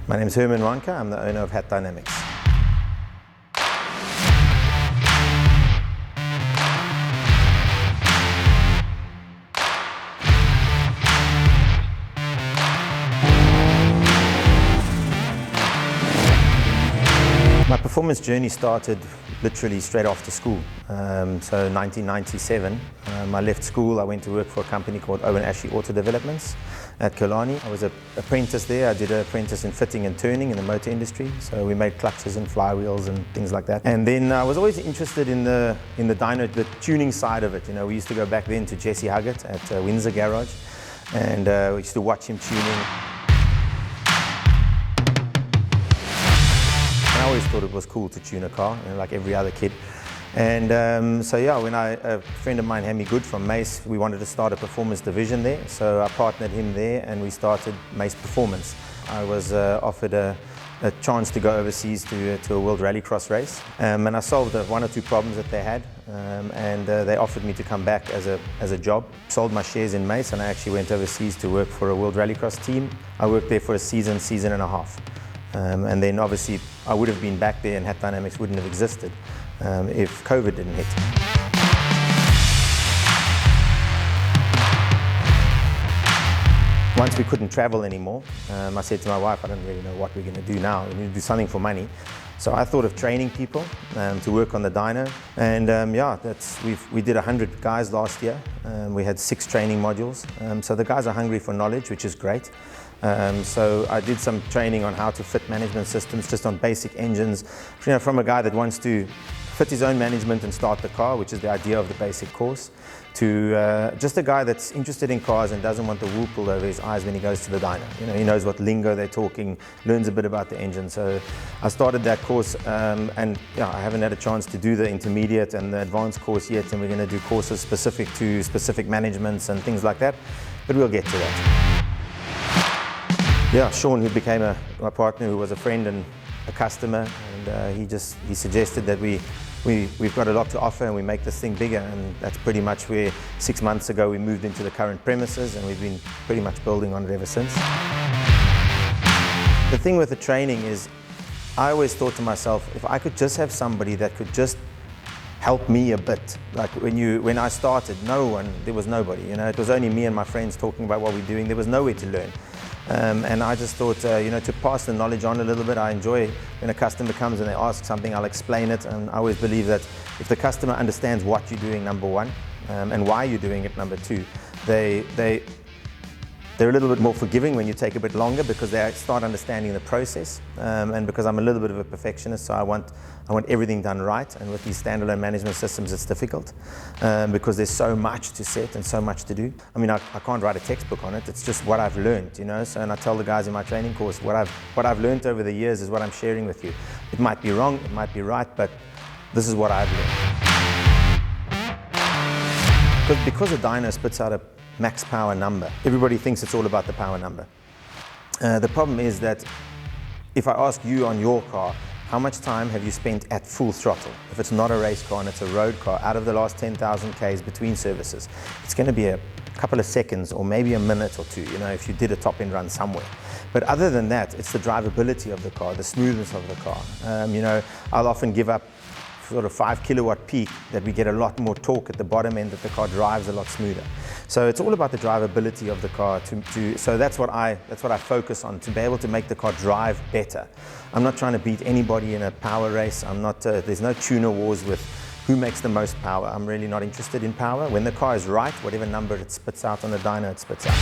My name is Hermann Mahnke. I'm the owner of HAT Dynamics. My performance journey started literally straight after school. So 1997, I left school. I went to work for a company called Owen Ashley Auto Developments at Killarney. I was an apprentice there. I did an apprentice in fitting and turning in the motor industry. So we made clutches and flywheels and things like that. And then I was always interested in the dyno, the tuning side of it. You know, we used to go back then to Jesse Huggett at Mischief Garage, and we used to watch him tuning. I always thought it was cool to tune a car, you know, like every other kid. And so yeah, when a friend of mine, Hammy Good from Mace, we wanted to start a performance division there. So I partnered him there and we started Mace Performance. I was offered a chance to go overseas to a World Rallycross race. And I solved one or two problems that they had. And they offered me to come back as a job. Sold my shares in Mace and I actually went overseas to work for a World Rallycross team. I worked there for a season and a half. And then obviously I would have been back there and HAT Dynamics wouldn't have existed if COVID didn't hit. Once we couldn't travel anymore, I said to my wife, I don't really know what we're going to do now. We need to do something for money. So I thought of training people to work on the dyno. And yeah, we did 100 guys last year. We had 6 training modules. So the guys are hungry for knowledge, which is great. So I did some training on how to fit management systems, just on basic engines, you know, from a guy that wants to fit his own management and start the car, which is the idea of the basic course, to just a guy that's interested in cars and doesn't want the wool pulled over his eyes when he goes to the dyno. You know, he knows what lingo they're talking, learns a bit about the engine. So I started that course, and yeah, I haven't had a chance to do the intermediate and the advanced course yet, and we're going to do courses specific to specific managements and things like that, but we'll get to that. Yeah, Sean, who became my partner, who was a friend and a customer, and he suggested that we've got a lot to offer and we make this thing bigger, and that's pretty much where 6 months ago we moved into the current premises, and we've been pretty much building on it ever since. The thing with the training is, I always thought to myself, if I could just have somebody that could just help me a bit. Like when I started, there was nobody, you know, it was only me and my friends talking about what we're doing. There was nowhere to learn. And I just thought, you know, to pass the knowledge on a little bit. I enjoy when a customer comes and they ask something, I'll explain it. And I always believe that if the customer understands what you're doing, number one, and why you're doing it, number two, they're a little bit more forgiving when you take a bit longer, because they start understanding the process. And because I'm a little bit of a perfectionist, so I want everything done right. And with these standalone management systems, it's difficult because there's so much to set and so much to do. I mean, I can't write a textbook on it. It's just what I've learned, you know. So, and I tell the guys in my training course, what I've learned over the years is what I'm sharing with you. It might be wrong, it might be right, but this is what I've learned. Because a dyno spits out a max power number, everybody thinks it's all about the power number. The problem is that if I ask you on your car, how much time have you spent at full throttle? If it's not a race car and it's a road car, out of the last 10,000 Ks between services, it's going to be a couple of seconds or maybe a minute or two, you know, if you did a top-end run somewhere. But other than that, it's the drivability of the car, the smoothness of the car. You know, I'll often give up sort of 5 kilowatt peak that we get a lot more torque at the bottom end, that the car drives a lot smoother. So it's all about the drivability of the car. So that's what I focus on, to be able to make the car drive better. I'm not trying to beat anybody in a power race. I'm not. There's no tuner wars with who makes the most power. I'm really not interested in power. When the car is right, whatever number it spits out on the dyno, it spits out.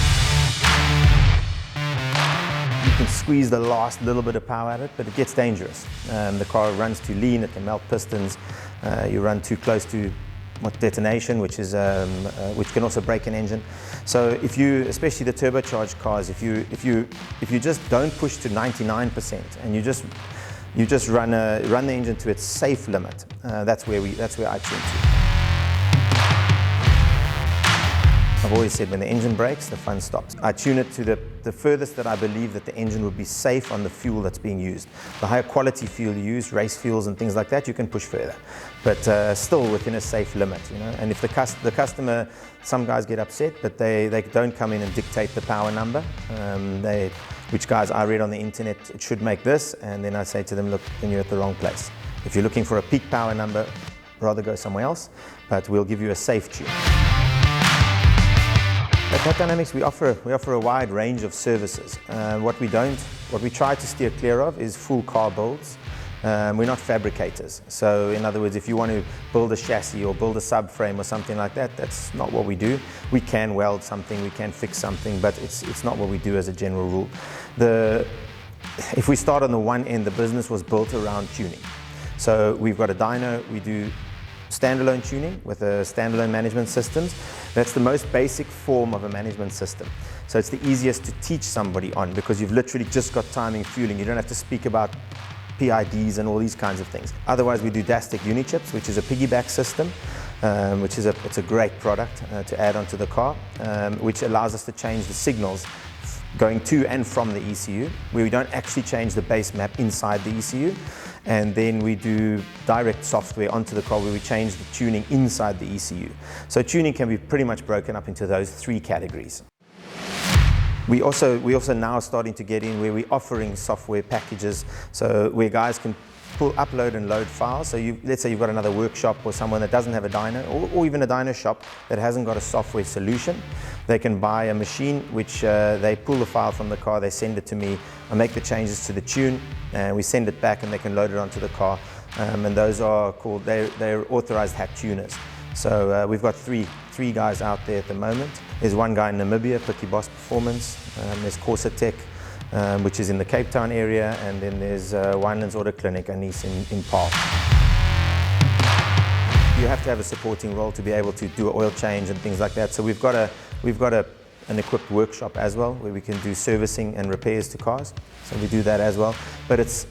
You can squeeze the last little bit of power at it, but it gets dangerous. The car runs too lean, it can melt pistons. You run too close to detonation, which can also break an engine. So if you, especially the turbocharged cars, if you just don't push to 99% and you just run the engine to its safe limit, that's where I tune to. I've always said when the engine breaks, the fun stops. I tune it to the furthest that I believe that the engine would be safe on the fuel that's being used. The higher quality fuel you use, race fuels and things like that, you can push further, but still within a safe limit, you know. And if the customer, some guys get upset, but they don't come in and dictate the power number. which guys I read on the internet, it should make this, and then I say to them, look, then you're at the wrong place. If you're looking for a peak power number, rather go somewhere else, but we'll give you a safe tune. At HAT Dynamics, we offer a wide range of services. What we try to steer clear of is full car builds. We're not fabricators. So in other words, if you want to build a chassis or build a subframe or something like that, that's not what we do. We can weld something, we can fix something, but it's not what we do as a general rule. If we start on the one end, the business was built around tuning. So we've got a dyno, we do standalone tuning with a standalone management systems. That's the most basic form of a management system. So it's the easiest to teach somebody on because you've literally just got timing, fueling. You don't have to speak about PIDs and all these kinds of things. Otherwise, we do Dastic Unichips, which is a piggyback system, it's a great product to add onto the car, which allows us to change the signals going to and from the ECU, where we don't actually change the base map inside the ECU. And then we do direct software onto the car where we change the tuning inside the ECU. So tuning can be pretty much broken up into those three categories. We also now starting to get in where we're offering software packages, so where guys can upload and load files. So let's say you've got another workshop or someone that doesn't have a dyno, or even a dyno shop that hasn't got a software solution. They can buy a machine which they pull the file from the car, they send it to me, I make the changes to the tune, and we send it back and they can load it onto the car. And those are called, they're authorized HAT tuners. So we've got three guys out there at the moment. There's one guy in Namibia, Picky Boss Performance. There's Corsa Tech, which is in the Cape Town area, and then there's Winelands Auto Clinic and Nice in Paarl. You have to have a supporting role to be able to do an oil change and things like that. So we've got an equipped workshop as well, where we can do servicing and repairs to cars. So we do that as well. But it's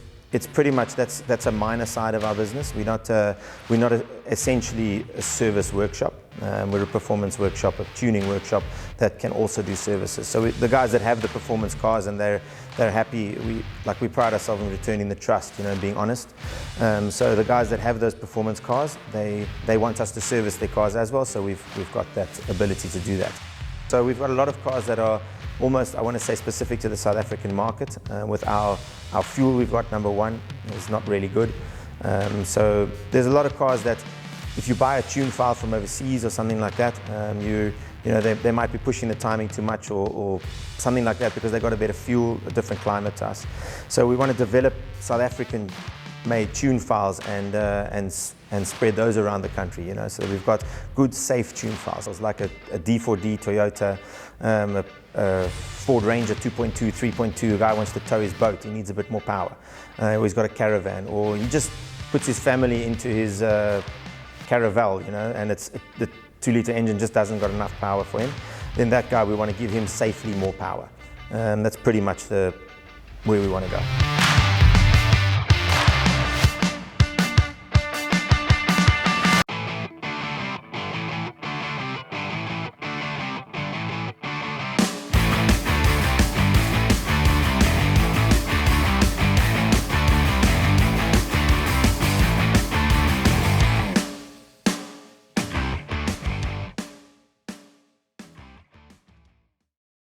pretty much, that's a minor side of our business. We're not essentially a service workshop. We're a performance workshop, a tuning workshop that can also do services. So the guys that have the performance cars and they're happy, we pride ourselves in returning the trust, and being honest. So the guys that have those performance cars, they want us to service their cars as well. So we've got that ability to do that. So we've got a lot of cars that are almost, I want to say, specific to the South African market. With our fuel we've got, number one, is not really good. So there's a lot of cars that if you buy a tune file from overseas or something like that, they might be pushing the timing too much or something like that because they got a better fuel, a different climate to us. So we want to develop South African made tune files and spread those around the country, So we've got good, safe tune files, like a D4D Toyota, a Ford Ranger 2.2, 3.2. A guy wants to tow his boat, he needs a bit more power. Or he's got a caravan, or he just puts his family into his Caravel, and the 2-litre engine just doesn't got enough power for him. Then that guy, we want to give him safely more power. That's pretty much where we want to go.